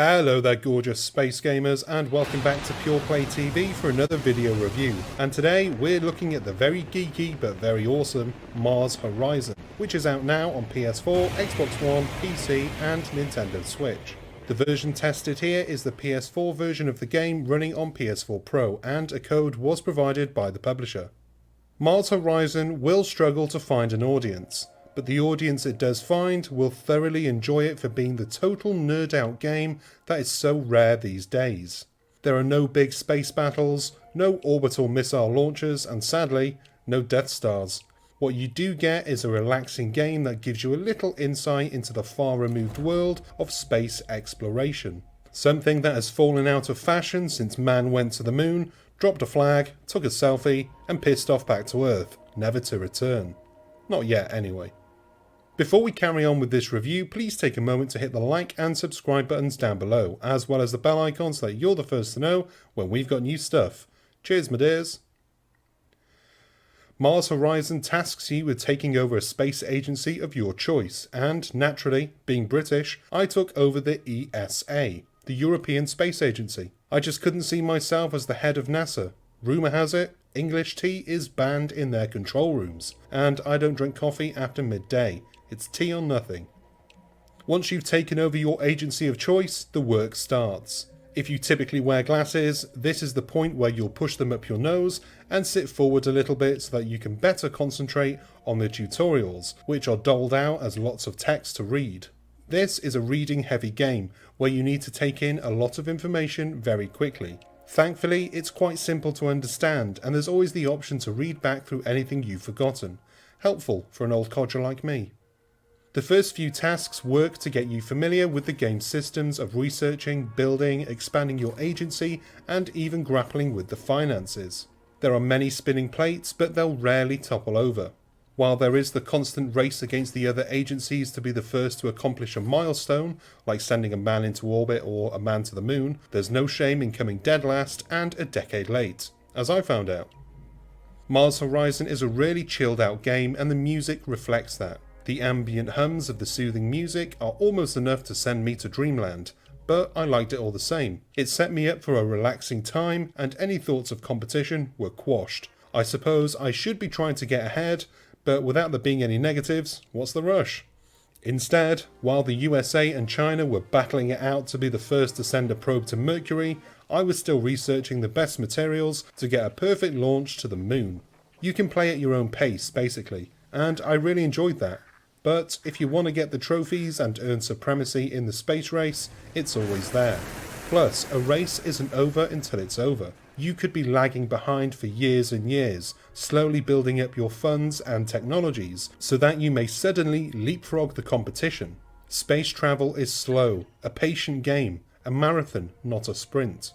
Hello there gorgeous space gamers, and welcome back to Pure Play TV for another video review. And today we're looking at the very geeky but very awesome Mars Horizon, which is out now on PS4, Xbox One, PC and Nintendo Switch. The version tested here is the PS4 version of the game running on PS4 Pro, and a code was provided by the publisher. Mars Horizon will struggle to find an audience, but the audience it does find will thoroughly enjoy it for being the total nerd out game that is so rare these days. There are no big space battles, no orbital missile launchers, and sadly, no Death Stars. What you do get is a relaxing game that gives you a little insight into the far removed world of space exploration. Something that has fallen out of fashion since man went to the moon, dropped a flag, took a selfie, and pissed off back to Earth, never to return. Not yet anyway. Before we carry on with this review, please take a moment to hit the like and subscribe buttons down below, as well as the bell icon so that you're the first to know when we've got new stuff. Cheers my dears. Mars Horizon tasks you with taking over a space agency of your choice, and naturally, being British, I took over the ESA, the European Space Agency. I just couldn't see myself as the head of NASA. Rumour has it, English tea is banned in their control rooms, and I don't drink coffee after midday. It's tea or nothing. Once you've taken over your agency of choice, the work starts. If you typically wear glasses, this is the point where you'll push them up your nose and sit forward a little bit so that you can better concentrate on the tutorials, which are doled out as lots of text to read. This is a reading heavy game where you need to take in a lot of information very quickly. Thankfully, it's quite simple to understand, and there's always the option to read back through anything you've forgotten. Helpful for an old codger like me. The first few tasks work to get you familiar with the game's systems of researching, building, expanding your agency, and even grappling with the finances. There are many spinning plates, but they'll rarely topple over. While there is the constant race against the other agencies to be the first to accomplish a milestone, like sending a man into orbit or a man to the moon, there's no shame in coming dead last and a decade late, as I found out. Mars Horizon is a really chilled out game, and the music reflects that. The ambient hums of the soothing music are almost enough to send me to dreamland, but I liked it all the same. It set me up for a relaxing time, and any thoughts of competition were quashed. I suppose I should be trying to get ahead, but without there being any negatives, what's the rush? Instead, while the USA and China were battling it out to be the first to send a probe to Mercury, I was still researching the best materials to get a perfect launch to the moon. You can play at your own pace, basically, and I really enjoyed that. But if you want to get the trophies and earn supremacy in the space race, it's always there. Plus, a race isn't over until it's over. You could be lagging behind for years and years, slowly building up your funds and technologies, so that you may suddenly leapfrog the competition. Space travel is slow, a patient game, a marathon, not a sprint.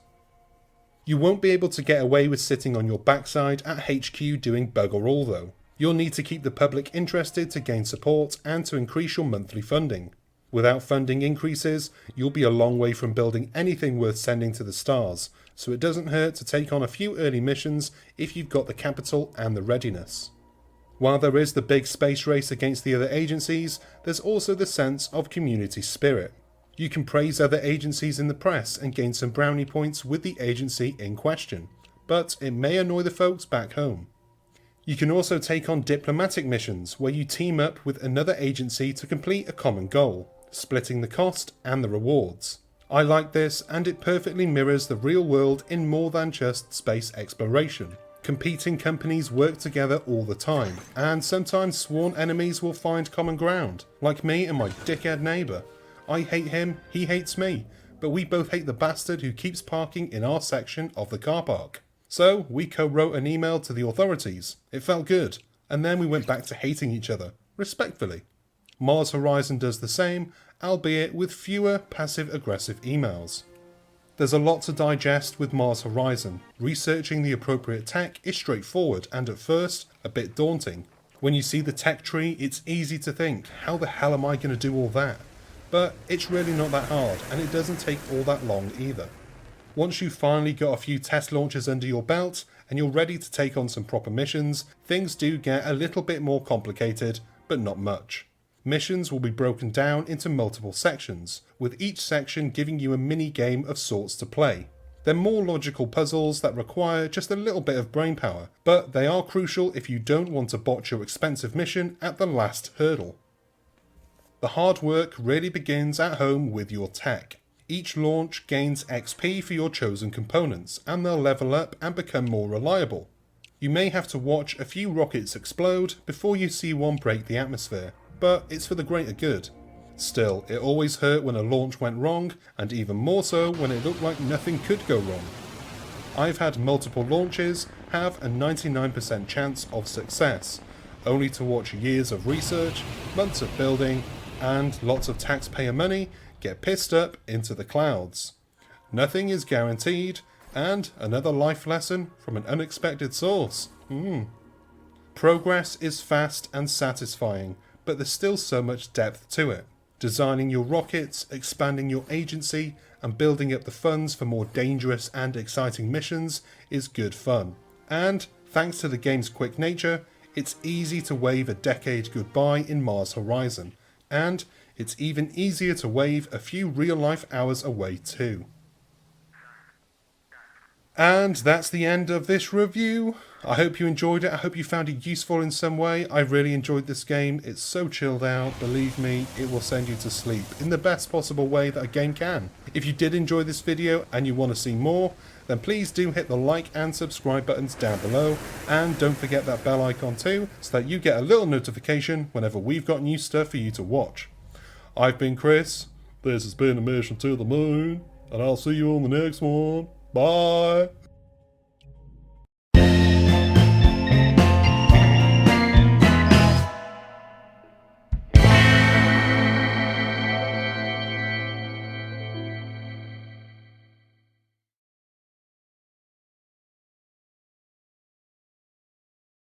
You won't be able to get away with sitting on your backside at HQ doing bugger all though. You'll need to keep the public interested to gain support and to increase your monthly funding. Without funding increases, you'll be a long way from building anything worth sending to the stars, so it doesn't hurt to take on a few early missions if you've got the capital and the readiness. While there is the big space race against the other agencies, there's also the sense of community spirit. You can praise other agencies in the press and gain some brownie points with the agency in question, but it may annoy the folks back home. You can also take on diplomatic missions where you team up with another agency to complete a common goal, splitting the cost and the rewards. I like this, and it perfectly mirrors the real world in more than just space exploration. Competing companies work together all the time, and sometimes sworn enemies will find common ground, like me and my dickhead neighbour. I hate him, he hates me, but we both hate the bastard who keeps parking in our section of the car park. So we co-wrote an email to the authorities. It felt good, and then we went back to hating each other, respectfully. Mars Horizon does the same, albeit with fewer passive-aggressive emails. There's a lot to digest with Mars Horizon. Researching the appropriate tech is straightforward and at first a bit daunting. When you see the tech tree, it's easy to think, how the hell am I going to do all that? But it's really not that hard, and it doesn't take all that long either. Once you've finally got a few test launches under your belt and you're ready to take on some proper missions, things do get a little bit more complicated, but not much. Missions will be broken down into multiple sections, with each section giving you a mini game of sorts to play. They're more logical puzzles that require just a little bit of brainpower, but they are crucial if you don't want to botch your expensive mission at the last hurdle. The hard work really begins at home with your tech. Each launch gains XP for your chosen components, and they'll level up and become more reliable. You may have to watch a few rockets explode before you see one break the atmosphere, but it's for the greater good. Still, it always hurt when a launch went wrong, and even more so when it looked like nothing could go wrong. I've had multiple launches have a 99% chance of success, only to watch years of research, months of building, and lots of taxpayer money get pissed up into the clouds. Nothing is guaranteed, and another life lesson from an unexpected source. Progress is fast and satisfying, but there's still so much depth to it. Designing your rockets, expanding your agency, and building up the funds for more dangerous and exciting missions is good fun. And, thanks to the game's quick nature, it's easy to wave a decade goodbye in Mars Horizon, and it's even easier to wave a few real-life hours away too. And that's the end of this review. I hope you enjoyed it. I hope you found it useful in some way. I really enjoyed this game. It's so chilled out. Believe me, it will send you to sleep in the best possible way that a game can. If you did enjoy this video and you want to see more, then please do hit the like and subscribe buttons down below. And don't forget that bell icon too, so that you get a little notification whenever we've got new stuff for you to watch. I've been Chris. This has been a mission to the moon. And I'll see you on the next one. Bye.